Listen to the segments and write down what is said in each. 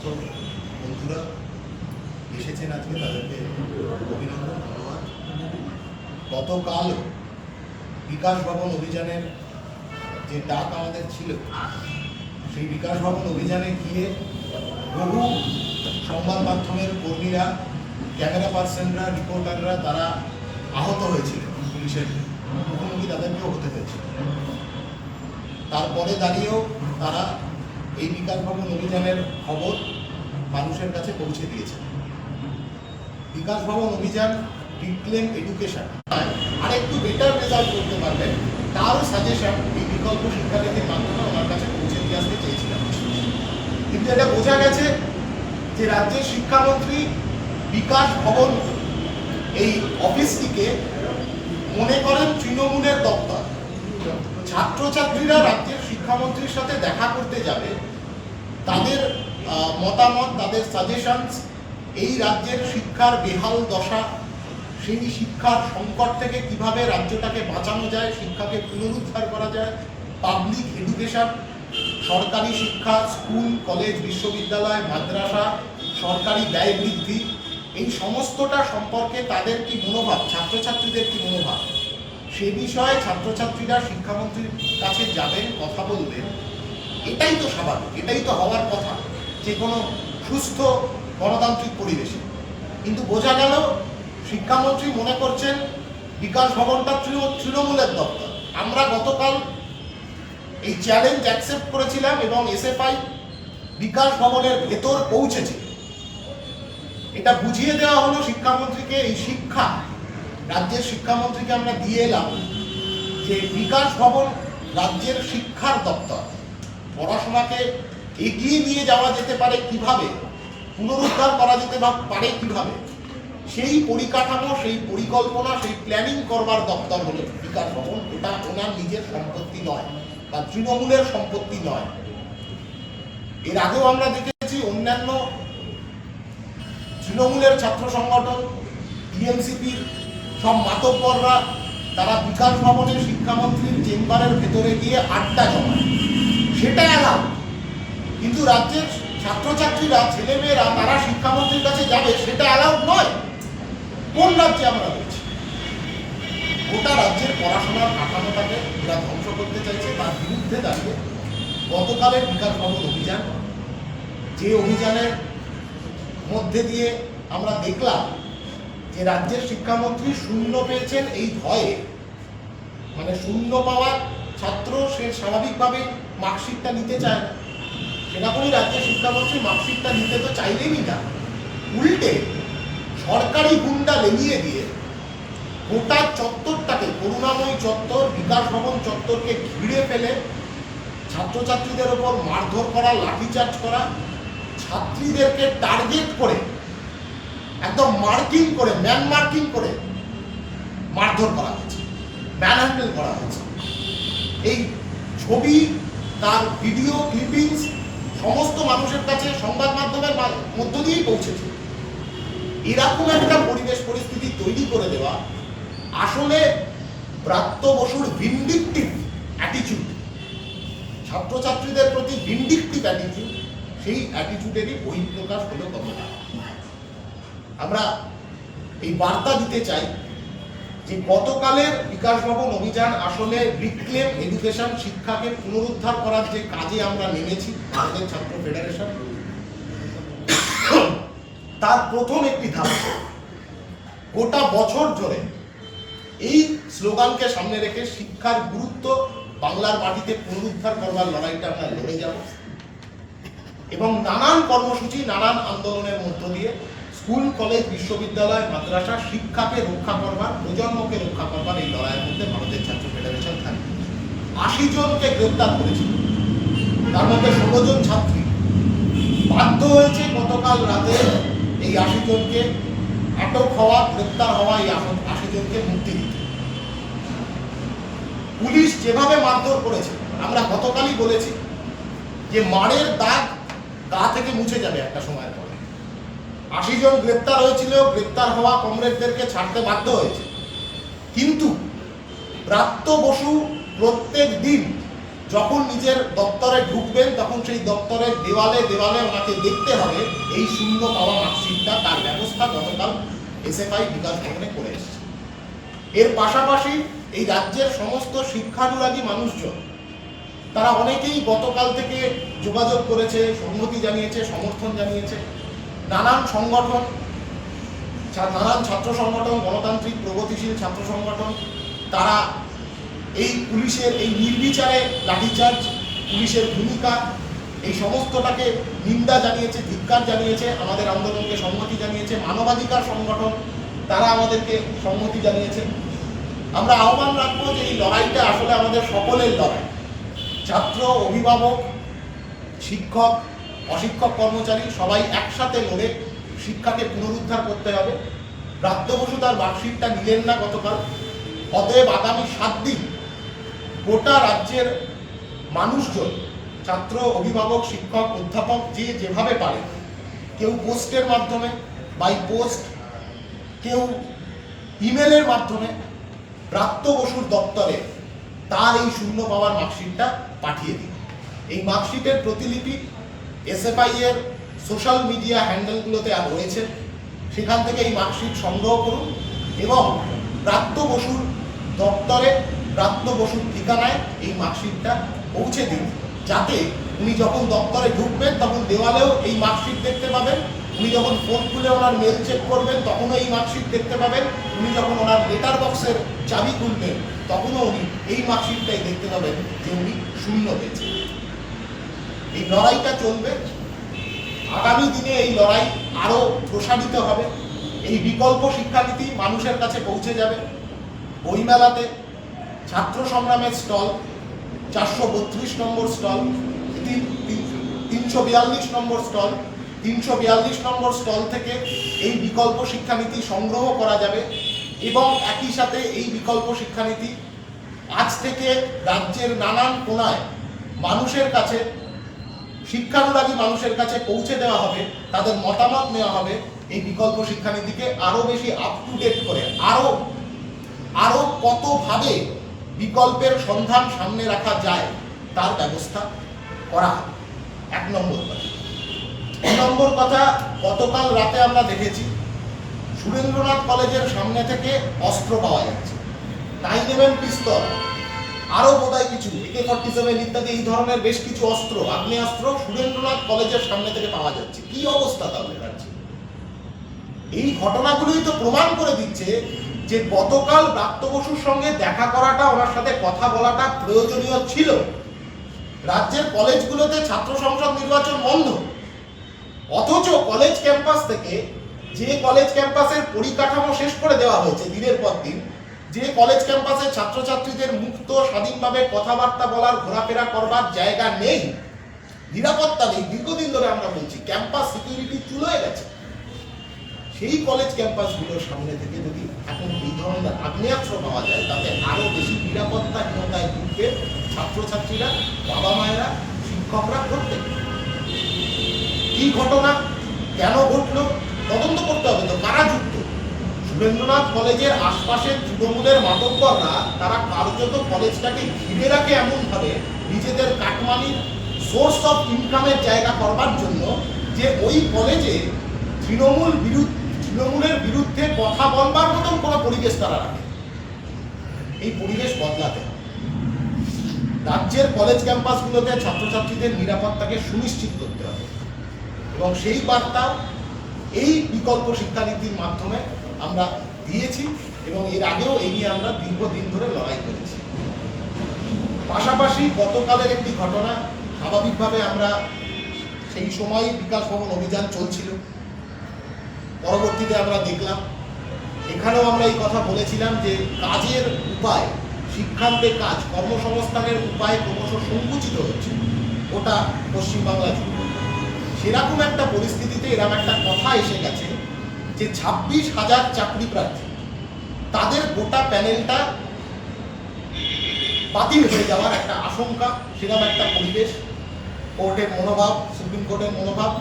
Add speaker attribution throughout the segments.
Speaker 1: বন্ধুরা এসেছেন আজকে, তাদেরকে অভিনন্দন, ধন্যবাদ। গতকাল বিকাশ ভবন অভিযানের যে ডাক আমাদের ছিল, সেই বিকাশ ভবন অভিযানে গিয়ে বহু সংবাদ মাধ্যমের কর্মীরা, ক্যামেরা পার্সনরা, রিপোর্টাররা তারা আহত হয়েছিলেন, পুলিশের মুখোমুখি তাদেরকেও হতে হয়েছিল। তারপরে দাঁড়িয়েও তারা এই বিকাশ ভবন অভিযানের খবর মানুষের কাছে পৌঁছে দিয়েছে। বিকাশ ভবন অভিযান রিক্লেম এডুকেশন আরেকটু বেটার রেজাল্ট করতে পারবেন, তারও সাজেশন এই বিকল্প শিক্ষানীতির মাধ্যমে ওনার কাছে পৌঁছে দিয়ে আসতে চেয়েছিলাম। কিন্তু এটা বোঝা গেছে যে রাজ্যের শিক্ষামন্ত্রী বিকাশ ভবন এই অফিসটিকে মনে করেন তৃণমূলের দপ্তর। ছাত্রছাত্রীরা রাজ্যের শিক্ষামন্ত্রীর সাথে দেখা করতে যাবে, তাদের মতামত, তাদের সাজেশনস, এই রাজ্যের শিক্ষার বেহাল দশা, সেই শিক্ষার সংকট থেকে কিভাবে রাজ্যটাকে বাঁচানো যায়, শিক্ষাকে পুনরুদ্ধার করা যায়, পাবলিক এডুকেশন, সরকারি শিক্ষা, স্কুল, কলেজ, বিশ্ববিদ্যালয়, মাদ্রাসা, সরকারি ব্যয় বৃদ্ধি, এই সমস্তটা সম্পর্কে তাদের কি মনোভাব, ছাত্রছাত্রীদের কি মনোভাব, সে বিষয়ে ছাত্রছাত্রীরা শিক্ষামন্ত্রীর কাছে যাবেন, কথা বলবেন। এটাই তো স্বাভাবিক, এটাই তো হওয়ার কথা যে কোনো সুস্থ গণতান্ত্রিক পরিবেশে। কিন্তু বোঝা গেল শিক্ষামন্ত্রী মনে করছেন বিকাশ ভবনটা তৃণমূলের দপ্তর। আমরা গতকাল এই চ্যালেঞ্জ অ্যাকসেপ্ট করেছিলাম এবং এসএফআই বিকাশ ভবনের ভেতর পৌঁছেছে। এটা বুঝিয়ে দেওয়া হলো শিক্ষামন্ত্রীকে, এই শিক্ষা রাজ্যের শিক্ষামন্ত্রীকে আমরা দিয়ে এলাম যে বিকাশ ভবন রাজ্যের শিক্ষার দপ্তর। পড়াশোনাকে এগিয়ে নিয়ে যাওয়া যেতে পারে কিভাবে, পুনরুদ্ধার করা যেতে পারে কিভাবে, সেই পরিকাঠামো, সেই পরিকল্পনা, সেই প্ল্যানিং করবার দপ্তর হলো বিকাশ ভবন। এটা ওনার নিজের সম্পত্তি নয় বা তৃণমূলের সম্পত্তি নয়। এর আগেও আমরা দেখেছি অন্যান্য তৃণমূলের ছাত্র সংগঠন, টিএমসিপির সব মাতব্বররা তারা বিকাশ ভবনের শিক্ষামন্ত্রীর চেম্বারের ভেতরে গিয়ে আড্ডা জমায়, সেটা এলাও। কিন্তু রাজ্যের ছাত্রছাত্রীরা, ছেলেমেয়েরা তারা শিক্ষামন্ত্রীর কাছে যাবে, সেটা অ্যালাউড নয়। কোন রাজ্যে আমরা রয়েছি? গোটা রাজ্যের পড়াশোনার কাঠামোটাকে এরা ধ্বংস করতে চাইছে, তার বিরুদ্ধে দাঁড়িয়ে গতকালের বিকাশ ভবন অভিযান, যে অভিযানের মধ্যে দিয়ে আমরা দেখলাম যে রাজ্যের শিক্ষামন্ত্রী শূন্য পেয়েছেন এই ভয়ে, মানে শূন্য পাওয়ার ছাত্র সে স্বাভাবিকভাবে মার্কশিটটা নিতে চায় না। সেরকমই রাজ্যের শিক্ষামন্ত্রী মার্কশিটটা নিতে তো চাইলেনই না, উল্টে সরকারি গুন্ডা লেগিয়ে দিয়ে গোটা চত্বরটাকে, করুণাময়ী চত্বর, বিকাশ ভবন চত্বরকে ঘিরে ফেলে ছাত্রছাত্রীদের ওপর মারধর করা, লাঠিচার্জ করা, ছাত্রীদেরকে টার্গেট করে একদম মার্কিং করে, ম্যান মার্কিং করে মারধর করা হয়েছে, ম্যান হ্যান্ডেল করা হয়েছে। এই ছবি, তার ভিডিও ক্লিপিংস সমস্ত মানুষের কাছে সংবাদ মাধ্যমের মধ্য দিয়েই পৌঁছেছে। এরকম একটা পরিবেশ পরিস্থিতি তৈরি করে দেওয়া আসলে ব্রাত্য বসুর ভিন্ডিকটিভ অ্যাটিটিউড, ছাত্রছাত্রীদের প্রতি ভিন্ডিকটিভ অ্যাটিটিউড, সেই অ্যাটিটিউডেরই বহিঃপ্রকাশ হলো গতকাল। আমরা এই বার্তা দিতে চাই যে গতকালের বিকাশ ভবন অভিযান আসলে রিক্লেম এডুকেশন, শিক্ষাকে পুনরুদ্ধার করার যে কাজে আমরা নেমেছি আমাদের ছাত্র ফেডারেশন, তার প্রথম একটি ধাপ। গোটা বছর ধরে এই স্লোগানকে সামনে রেখে শিক্ষার গুরুত্ব বাংলার মাটিতে পুনরুদ্ধার করবার লড়াইটা আমরা লড়ে যাব এবং নানান কর্মসূচি, নানান আন্দোলনের মধ্য দিয়ে স্কুল, কলেজ, বিশ্ববিদ্যালয়, মাদ্রাসা, শিক্ষাকে রক্ষা করবার, প্রজন্মকে রক্ষা করবার এই লড়াইয়ের মধ্যে ভারতের ছাত্র ফেডারেশন থাকবে। 80 জনকে গ্রেপ্তার করেছিল, তার মধ্যে 16 জন ছাত্রী। বাধ্য হয়েছে গতকাল রাতে এই 80 জনকে আটক হওয়া, গ্রেপ্তার হওয়া, এই 80 জনকে মুক্তি দিতে। পুলিশ যেভাবে মারধর করেছে, আমরা গতকালই বলেছি যে মারের দাগ গা থেকে মুছে যাবে একটা সময়ের পরে। 80 জন গ্রেপ্তার হয়েছিল, গ্রেপ্তার হওয়া কমরেডদেরকে ছাড়তে বাধ্য হয়েছে। কিন্তু ব্রাত্য বসু প্রত্যেক দিন যখন নিজের দপ্তরে ঢুকবেন তখন সেই দপ্তরের দেওয়ালে দেওয়ালে ওনাকে দেখতে হবে এই শূন্য পাওয়া মার্কশিটটা, তার ব্যবস্থা গতকাল এসএফআই বিকাশ ভবনে করে এসেছে। এর পাশাপাশি এই রাজ্যের সমস্ত শিক্ষানুরাগী মানুষজন তারা অনেকেই গতকাল থেকে যোগাযোগ করেছে, সংহতি জানিয়েছে, সমর্থন জানিয়েছে। নানান সংগঠন, নানান ছাত্র সংগঠন, গণতান্ত্রিক প্রগতিশীল ছাত্র সংগঠন, তারা এই পুলিশের এই নির্বিচারে লাঠিচার্জ, পুলিশের ভূমিকা, এই সমস্তটাকে নিন্দা জানিয়েছে, ধিক্কার জানিয়েছে, আমাদের আন্দোলনকে সংহতি জানিয়েছে। মানবাধিকার সংগঠন তারা আমাদেরকে সংহতি জানিয়েছে। আমরা আহ্বান রাখবো যে এই লড়াইটা আসলে আমাদের সকলের লড়াই। ছাত্র, অভিভাবক, শিক্ষক, অশিক্ষক কর্মচারী সবাই একসাথে লড়ে শিক্ষাকে পুনরুদ্ধার করতে হবে। ব্রাত্য বসু তার মার্কশিটটা নিলেন না গতকাল, অতএব আগামী 7 দিন গোটা রাজ্যের মানুষজন, ছাত্র, অভিভাবক, শিক্ষক, অধ্যাপক যে যেভাবে পারে, কেউ পোস্টের মাধ্যমে, বাই পোস্ট, কেউ ইমেলের মাধ্যমে ব্রাত্য বসুর দপ্তরে তার এই শূন্য পাওয়ার মার্কশিটটা পাঠিয়ে দিন। এই মার্কশিটের প্রতিলিপি এসএফআই এর সোশ্যাল মিডিয়া হ্যান্ডেলগুলোতে রয়েছে, সেখান থেকে এই মার্কশিট সংগ্রহ করুন এবং ব্রাত্য বসুর দপ্তরে, ব্রাত্য বসুর ঠিকানায় এই মার্কশিটটা পৌঁছে দিন, যাতে উনি যখন দপ্তরে ঢুকবেন তখন দেওয়ালেও এই মার্কশিট দেখতে পাবেন, উনি যখন ফোন খুলে ওনার মেল চেক করবেন তখনও এই মার্কশিট দেখতে পাবেন, উনি যখন ওনার লেটার বক্সের চাবি খুলবেন তখনও উনি এই মার্কশিটটাই দেখতে পাবেন যে উনি শূন্য পেয়েছেন। এই লড়াইটা চলবে, আগামী দিনে এই লড়াই আরও প্রসারিত হবে। এই বিকল্প শিক্ষানীতি মানুষের কাছে পৌঁছে যাবে। বইমেলাতে ছাত্র সংগ্রামের স্টল, 432 নম্বর স্টল, 342 নম্বর স্টল, 342 নম্বর স্টল থেকে এই বিকল্প শিক্ষানীতি সংগ্রহ করা যাবে এবং একই সাথে এই বিকল্প শিক্ষানীতি আজ থেকে রাজ্যের নানান কোণায় মানুষের কাছে, শিক্ষানুরাগী মানুষের কাছে পৌঁছে দেওয়া হবে, তাদের মতামত নেওয়া হবে। এই বিকল্প শিক্ষানীতিকে আরো বেশি আপ টু ডেট করে আরো কতভাবে বিকল্পের সন্ধান সামনে রাখা যায় তার ব্যবস্থা করা। 1 নম্বর কথা। 2 নম্বর কথা, গতকাল রাতে আমরা দেখেছি সুরেন্দ্রনাথ কলেজের সামনে থেকে অস্ত্র পাওয়া যাচ্ছে, 9mm পিস্তল, আরো বোধহয় কিছু AK-47 ইত্যাদি এই ধরনের বেশ কিছু অস্ত্র, আগ্নেয়াস্ত্র সুরেন্দ্রনাথ কলেজের সামনে থেকে পাওয়া যাচ্ছে। কি অবস্থা তাহলে রাজ্যে? এই ঘটনাগুলোই তো প্রমাণ করে দিচ্ছে যে গতকাল ব্রাত্য বসুর সঙ্গে দেখা করাটা, ওনার সাথে কথা বলাটা প্রয়োজনীয় ছিল। রাজ্যের কলেজগুলোতে ছাত্র সংসদ নির্বাচন বন্ধ, অথচ কলেজ ক্যাম্পাস থেকে, যে কলেজ ক্যাম্পাসের পরিকাঠামো শেষ করে দেওয়া হয়েছে দিনের পর দিন, যে কলেজ ক্যাম্পাসে ছাত্রছাত্রীদের মুক্ত স্বাধীনভাবে কথাবার্তা বলার, ঘোরাফেরা করবার জায়গা নেই, নিরাপত্তা নেই, দীর্ঘদিন ধরে আমরা বলছি ক্যাম্পাস সিকিউরিটি চুলোয় গেছে, সেই কলেজ ক্যাম্পাসগুলোর সামনে থেকে যদি এখন এই ধরনের আগ্নেয়াস্ত্র পাওয়া যায়, তাতে আরো বেশি নিরাপত্তাহীনতায় ভুগবে ছাত্রছাত্রীরা, বাবা মায়েরা, শিক্ষকরা, প্রত্যেক। কি ঘটনা, কেন ঘটলো, তদন্ত করতে হবে তো, কারা যুক্ত। সুরেন্দ্রনাথ কলেজের আশপাশের তৃণমূলের মাতব্বররা তারা কার্যত কলেজটাকে ঘিরে রাখে এমনভাবে, নিজেদের কাটমানির সোর্স অফ ইনকামের জায়গা করবার জন্য, যে ওই কলেজে তৃণমূলের বিরুদ্ধে কথা বলবার মতন কোনো পরিবেশ তারা রাখে। এই পরিবেশ বদলাতে হবে। রাজ্যের কলেজ ক্যাম্পাসগুলোতে ছাত্রছাত্রীদের নিরাপত্তাকে সুনিশ্চিত করতে হবে এবং সেই বার্তা এই বিকল্প শিক্ষানীতির মাধ্যমে আমরা দিয়েছি এবং এর আগেও এই নিয়ে আমরা দীর্ঘদিন ধরে লড়াই করেছি। পাশাপাশি গতকালের একটি ঘটনা, স্বাভাবিকভাবে আমরা সেই সময় বিকাশ ভবন অভিযান চলছিল, পরবর্তীতে আমরা দেখলাম, এখানেও আমরা এই কথা বলেছিলাম যে কাজের উপায়, শিক্ষান্তের কাজ, কর্মসংস্থানের উপায় ক্রমশ সংকুচিত হচ্ছে ওটা পশ্চিমবাংলা জুড়ে। সেরকম একটা পরিস্থিতিতে এরকম একটা কথা এসে গেছে যে 26,000 চাকরি প্রার্থী, তাদের গোটা প্যানেলটা বাতিল হয়ে যাওয়ার একটা আশঙ্কা, সেরকম একটা পরিবেশ, কোর্টের মনোভাব, সুপ্রিম কোর্টের মনোভাব,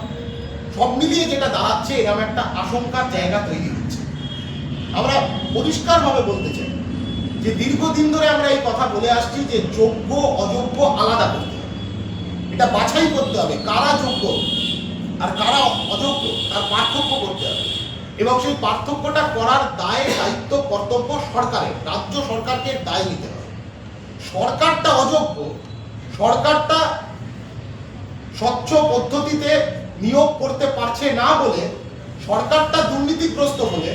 Speaker 1: সব মিলিয়ে যেটা দাঁড়াচ্ছে এরকম একটা আশঙ্কার জায়গা তৈরি হচ্ছে। আমরা পরিষ্কারভাবে বলতে চাই যে দীর্ঘদিন ধরে আমরা এই কথা বলে আসছি যে যোগ্য অযোগ্য আলাদা করতে হবে, এটা বাছাই করতে হবে কারা যোগ্য আর কারা অযোগ্য, তার পার্থক্য করতে হবে এবং সেই পার্থক্যটা করার দায় দায়িত্ব কর্তব্য সরকারের, রাজ্য সরকারকে দায় নিতে হবে। সরকারটা অযোগ্য, সরকারটা স্বচ্ছ পদ্ধতিতে নিয়োগ করতে পারছে না বলে, সরকারটা দুর্নীতিগ্রস্ত বলে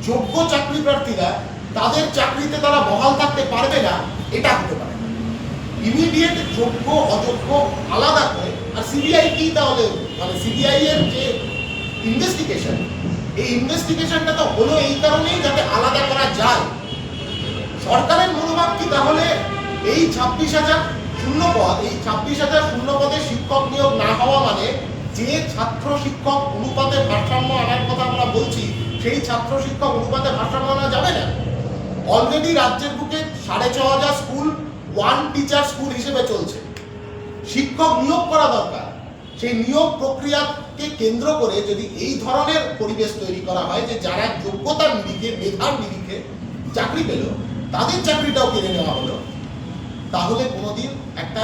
Speaker 1: যোগ্য চাকরি প্রার্থীরা তাদের চাকরিতে তারা বহাল থাকতে পারবে না, এটা হতে পারে না। ইমিডিয়েট যোগ্য অযোগ্য আলাদা করে, আর সিবিআই কি তাহলে, মানে সিবিআই এর যে ইনভেস্টিগেশন, এই ইনভেস্টিগেশনটা তো হলো এই কারণেই যাতে আলাদা করা যায়। সরকারের মনোভাব কি তাহলে এই 26,000 শূন্য পদ, এই 26,000 শূন্য পদে শিক্ষক নিয়োগ না হওয়া মানে যে ছাত্র শিক্ষক অনুপাতে ভারসাম্য আনার কথা আমরা বলছি, সেই ছাত্র শিক্ষক অনুপাতে ভারসাম্য আনা যাবে না। অলরেডি রাজ্যের বুকে 6,500 স্কুল ওয়ান টিচার স্কুল হিসেবে চলছে। শিক্ষক নিয়োগ করা দরকার। সেই নিয়োগ প্রক্রিয়াকে কেন্দ্র করে যদি এই ধরনের পরিবেশ তৈরি করা হয় যে যারা যোগ্যতার নিরিখে, মেধার নিরিখে চাকরি পেল, তাদের চাকরিটাও কেড়ে নেওয়া হলো, তাহলে কোনোদিন একটা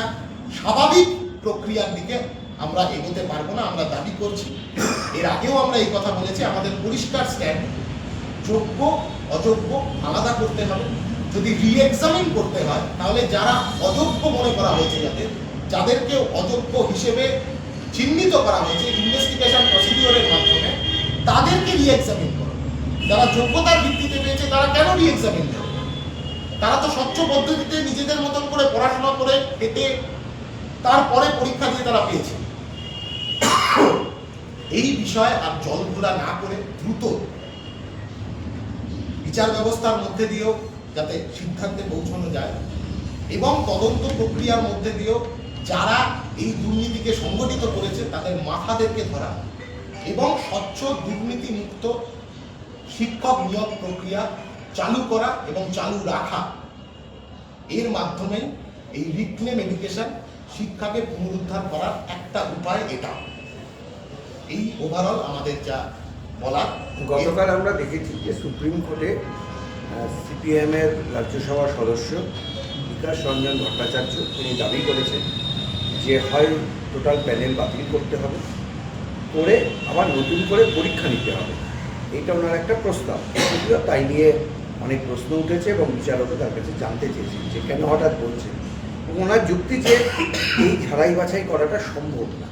Speaker 1: স্বাভাবিক প্রক্রিয়ার দিকে আমরা এগোতে পারবো না। আমরা দাবি করছি, এর আগেও আমরা এই কথা বলেছি, আমাদের পরিষ্কার স্ট্যান্ড, যোগ্য অযোগ্য আলাদা করতে হবে। যদি রিএক্সামিন করতে হয় তাহলে যারা অযোগ্য মনে করা হয়েছে, যাদেরকে অযোগ্য হিসেবে চিহ্নিত করা হয়েছে ইনভেস্টিগেশন প্রসিডিওরের মাধ্যমে, তাদেরকে রিএক্সামিন করো। যারা যোগ্যতার ভিত্তিতে পেয়েছে তারা কেন রিএক্সামিন দেবে? তারা তো স্বচ্ছ পদ্ধতিতে নিজেদের মতন করে পড়াশোনা করে হেঁটে তারপরে পরীক্ষা দিয়ে তারা পেয়েছে। এই বিষয়ে আর জল ঘোলা না করে দ্রুত বিচার ব্যবস্থার মধ্যে দিয়েও যাতে সিদ্ধান্তে পৌঁছানো যায় এবং তদন্ত প্রক্রিয়ার মধ্যে দিয়েও যারা এই দুর্নীতিকে সংগঠিত করেছে তাদের মাথাদেরকে ধরা এবং স্বচ্ছ দুর্নীতি মুক্ত শিক্ষক নিয়োগ প্রক্রিয়া চালু করা এবং চালু রাখা, এর মাধ্যমে এই রিক্লেম এডুকেশন শিক্ষাকে পুনরুদ্ধার করার একটা উপায় এটা। এই ওভারঅল আমাদের যা বলার।
Speaker 2: গতকাল আমরা দেখেছি যে সুপ্রিম কোর্টে সিপিএমের রাজ্যসভার সদস্য বিকাশ রঞ্জন ভট্টাচার্য তিনি দাবি করেছেন যে হয় টোটাল প্যানেল বাতিল করতে হবে, করে আবার নতুন করে পরীক্ষা নিতে হবে। এটা ওনার একটা প্রস্তাব, যদিও তাই নিয়ে অনেক প্রশ্ন উঠেছে এবং বিচারকও তার কাছে জানতে চেয়েছেন যে কেন হঠাৎ বলছেন। ওনার যুক্তি যে এই ঝাড়াই বাছাই করাটা সম্ভব না,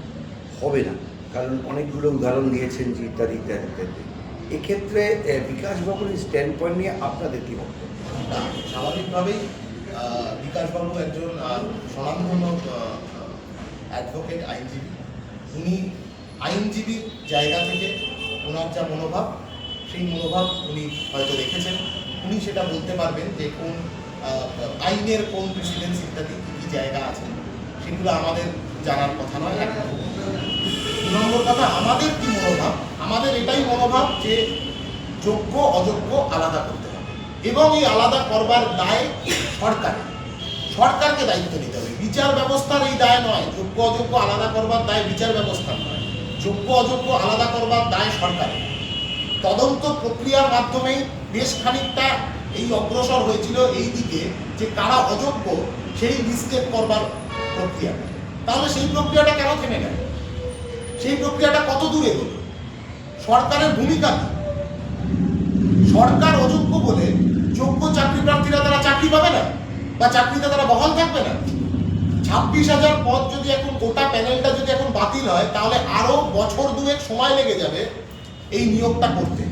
Speaker 2: হবে না, কারণ অনেকগুলো উদাহরণ দিয়েছেন যে ইত্যাদি ইত্যাদি ইত্যাদি। এক্ষেত্রে বিকাশবাবুর স্ট্যান্ড পয়েন্ট নিয়ে আপনাদের কী বক্তব্য?
Speaker 1: স্বাভাবিকভাবেই বিকাশবাবু একজন স্বনামধন্য অ্যাডভোকেট, আইনজীবী। উনি আইনজীবীর জায়গা থেকে ওনার যা মনোভাব, সেই মনোভাব উনি হয়তো রেখেছেন। উনি সেটা বলতে পারবেন যে কোন আইনের কোন প্রেসিডেন্স ইত্যাদি কী জায়গা আছে, সেগুলো আমাদের জানার কথা নয়। এক নম্বর কথা, আমাদের কি মনোভাব? আমাদের এটাই মনোভাব যে যোগ্য অযোগ্য আলাদা করতে হবে এবং এই আলাদা করবার দায় সরকারকে দায়িত্ব নিতে হবে। বিচার ব্যবস্থার এই দায় নয়। যোগ্য অযোগ্য আলাদা করবার দায় বিচার ব্যবস্থার নয়, যোগ্য অযোগ্য আলাদা করবার দায় সরকারের। তদন্ত প্রক্রিয়ার মাধ্যমেই বেশ খানিকটা এই অগ্রসর হয়েছিল এই দিকে যে কারা অযোগ্য সেই নিশ্চিত করবার প্রক্রিয়া। তাহলে সেই প্রক্রিয়াটা কেন থেমে গেল? সেই প্রক্রিয়াটা কত দূরে গেল? সরকারের ভূমিকা কি? সরকার অযোগ্য বলে যোগ্য চাকরি প্রার্থীরা তারা চাকরি পাবে না বা চাকরিতে তারা বহাল থাকবে না। 26,000 পদ যদি এখন গোটা প্যানেলটা যদি এখন বাতিল হয়, তাহলে আরো বছর দুয়েক সময় লেগে যাবে এই নিয়োগটা করতে।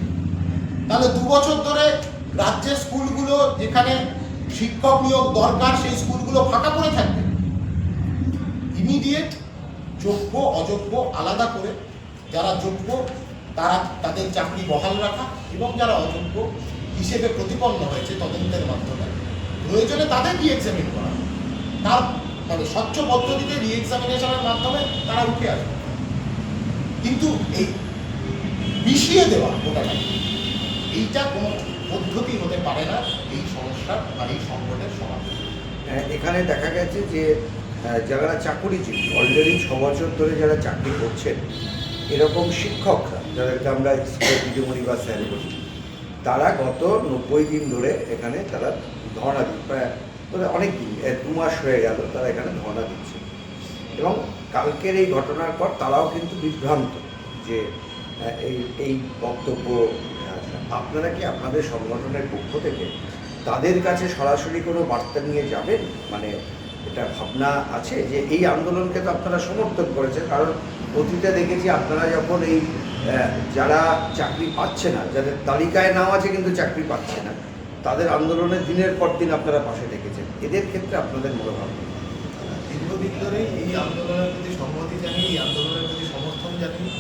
Speaker 1: তাহলে 2 বছর ধরে রাজ্যের স্কুলগুলো যেখানে শিক্ষক নিয়োগ দরকার সেই স্কুলগুলো ফাঁকা পড়ে থাকবে। ইমিডিয়েট যোগ্য অযোগ্য আলাদা করে যারা যোগ্য তারা তাদের চাকরি বহাল রাখা এবং যারা অযোগ্য হিসেবে প্রতিপন্ন হয়েছে তদন্তের মাধ্যমে প্রয়োজনে তাদের রিএক্সামিন করা, তার মানে স্বচ্ছ পদ্ধতিতে রিএক্সামিনেশনের মাধ্যমে তারা উঠে আসবে। কিন্তু এই মিশিয়ে দেওয়া গোটাটা, এইটা কোনো পদ্ধতি হতে পারে না এই সমস্যার বা এই সংকটের সমাধান।
Speaker 2: এখানে দেখা গেছে যে যারা চাকুরিজীবী অলরেডি 6 বছর ধরে যারা চাকরি করছেন, এরকম শিক্ষকরা যাদেরকে আমরা স্কুলের দিদিমণি বা স্যার বলি, তারা গত 90 দিন ধরে এখানে তারা ধর্ণা দিচ্ছে, প্রায় অনেক দিন 2 মাস হয়ে গেল তারা এখানে ধর্ণা দিচ্ছে। এবং কালকের এই ঘটনার পর তারাও কিন্তু বিভ্রান্ত যে এই বক্তব্য। আপনারা কি আপনাদের সংগঠনের পক্ষ থেকে তাদের কাছে সরাসরি কোনো বার্তা নিয়ে যাবেন? মানে এটা ভাবনা আছে যে এই আন্দোলনকে তো আপনারা সমর্থন করেছেন, কারণ অতীতে দেখেছি আপনারা যখন এই যারা চাকরি পাচ্ছে না, যাদের তালিকায় নাম আছে কিন্তু চাকরি পাচ্ছে না, তাদের আন্দোলনের দিনের পর দিন আপনারা পাশে দেখেছেন। এদের ক্ষেত্রে আপনাদের মনোভাব?
Speaker 1: দীর্ঘদিন ধরে এই আন্দোলনের প্রতি সম্মতি জানিয়ে, এই আন্দোলনের প্রতি সমর্থন জানিয়ে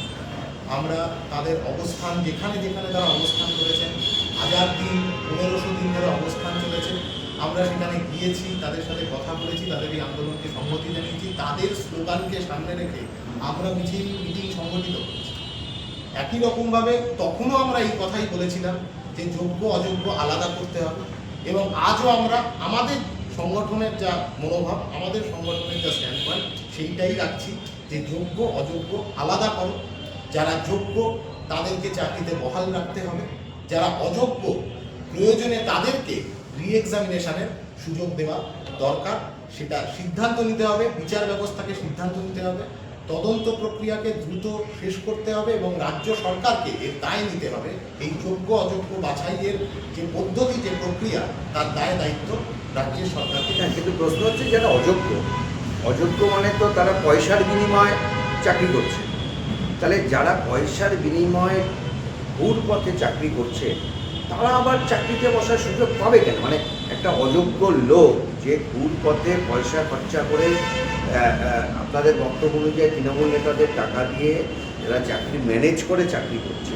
Speaker 1: আমরা তাদের অবস্থান যেখানে যেখানে তারা অবস্থান করেছেন, 1000 দিন 1500 দিন ধরে অবস্থান চলেছে, আমরা সেখানে গিয়েছি, তাদের সাথে কথা বলেছি, তাদের এই আন্দোলনকে সম্মতি জানিয়েছি। তাদের স্লোগানকে সামনে রেখে আমরা মিটিং সংগঠিত করেছি। একই রকমভাবে তখনও আমরা এই কথাই বলেছিলাম যে যোগ্য অযোগ্য আলাদা করতে হবে, এবং আজও আমরা আমাদের সংগঠনের যা মনোভাব, আমাদের সংগঠনের যা স্ট্যান্ড পয়েন্ট, সেইটাই রাখছি যে যোগ্য অযোগ্য আলাদা করো। যারা যোগ্য তাদেরকে চাকরিতে বহাল রাখতে হবে, যারা অযোগ্য প্রয়োজনে তাদেরকে রিএক্সামিনেশনের সুযোগ দেওয়া দরকার। সেটা সিদ্ধান্ত নিতে হবে, বিচার ব্যবস্থাকে সিদ্ধান্ত নিতে হবে, তদন্ত প্রক্রিয়াকে দ্রুত শেষ করতে হবে এবং রাজ্য সরকারকে এর দায় নিতে হবে। এই যোগ্য অযোগ্য বাছাইয়ের যে পদ্ধতি, যে প্রক্রিয়া, তার দায় দায়িত্ব রাজ্যের সরকারকে।
Speaker 2: হ্যাঁ, কিন্তু প্রশ্ন হচ্ছে যারা অযোগ্য মানে তো তারা পয়সার বিনিময়ে চাকরি করছে। তাহলে যারা পয়সার বিনিময়ে ঘুর পথে চাকরি করছে তারা আবার চাকরিতে বসার সুযোগ পাবে কেন? মানে একটা অযোগ্য লোক যে ঘুর পথে পয়সা খরচা করে আপনাদের বক্তব্য অনুযায়ী তৃণমূল নেতাদের টাকা দিয়ে যারা চাকরি ম্যানেজ করে চাকরি করছে,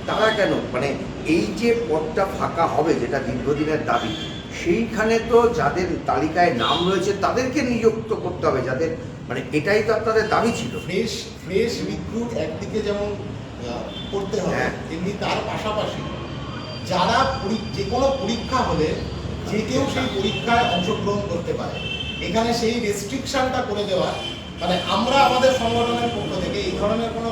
Speaker 2: তারা কেন, মানে এই যে পদটা ফাঁকা হবে যেটা দীর্ঘদিনের দাবি, সেইখানে তো যাদের তালিকায় নাম রয়েছে তাদেরকে নিযুক্ত করতে হবে, যাদের মানে এটাই তো আপনাদের দাবি ছিল।
Speaker 1: ফ্রেশ রিক্রুট একদিকে যেমন করতে হবে, তেমনি তার পাশাপাশি যারা যে কোনো পরীক্ষা হলে যে কেউ সেই পরীক্ষায় অংশগ্রহণ করতে পারে, এখানে সেই রেস্ট্রিকশনটা করে দেওয়া। মানে আমরা আমাদের সংগঠনের পক্ষ থেকে এই ধরনের কোনো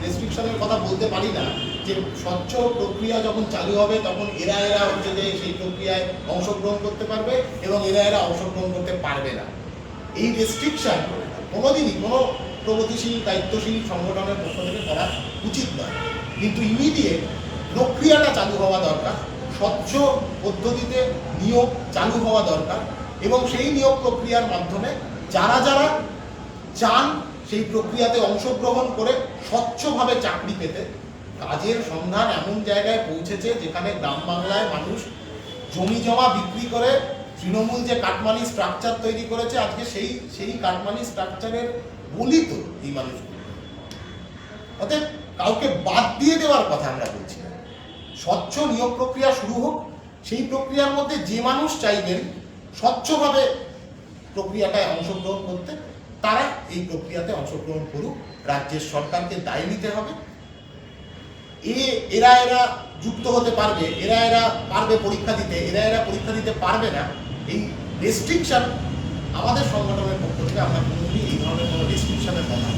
Speaker 1: রেস্ট্রিকশনের কথা বলতে পারি না যে স্বচ্ছ প্রক্রিয়া যখন চালু হবে তখন এরা হচ্ছে যে সেই প্রক্রিয়ায় অংশগ্রহণ করতে পারবে এবং এরা অংশগ্রহণ করতে পারবে না। এই রেস্ট্রিকশন কোনোদিনই কোনো প্রগতিশীল দায়িত্বশীল সংগঠনের পক্ষ থেকে করা উচিত নয়, কিন্তু ইমিডিয়েট প্রক্রিয়াটা চালু হওয়া দরকার, স্বচ্ছ পদ্ধতিতে নিয়োগ চালু হওয়া দরকার এবং সেই নিয়োগ প্রক্রিয়ার মাধ্যমে যারা যারা চান সেই প্রক্রিয়াতে অংশগ্রহণ করে স্বচ্ছভাবে চাকরি পেতে। কাজের সন্ধান এমন জায়গায় পৌঁছেছে যেখানে গ্রাম বাংলায় মানুষ জমি জমা বিক্রি করে তৃণমূল যে কাটমানি স্ট্রাকচার তৈরি করেছে, আজকে সেই কাটমানি স্ট্রাকচারের বলি তো এই মানুষগুলো। অতএব কাউকে বাদ দিয়ে দেওয়ার কথা আমরা বলছি না, স্বচ্ছ নিয়োগ প্রক্রিয়া শুরু হোক। সেই প্রক্রিয়ার মধ্যে যে মানুষ চাইবেন স্বচ্ছভাবে প্রক্রিয়াটায় অংশগ্রহণ করতে, তারা এই প্রক্রিয়াতে অংশগ্রহণ করুক। রাজ্যের সরকারকে দায় নিতে হবে। এরা যুক্ত হতে পারবে, এরা পারবে পরীক্ষা দিতে, এরা পরীক্ষা দিতে পারবে না। এই রেস্ট্রিকশন আমাদের সংগঠনের পক্ষ থেকে আমরা কোনোদিনই এই ধরনের কোনো রেস্ট্রিকশনের কথা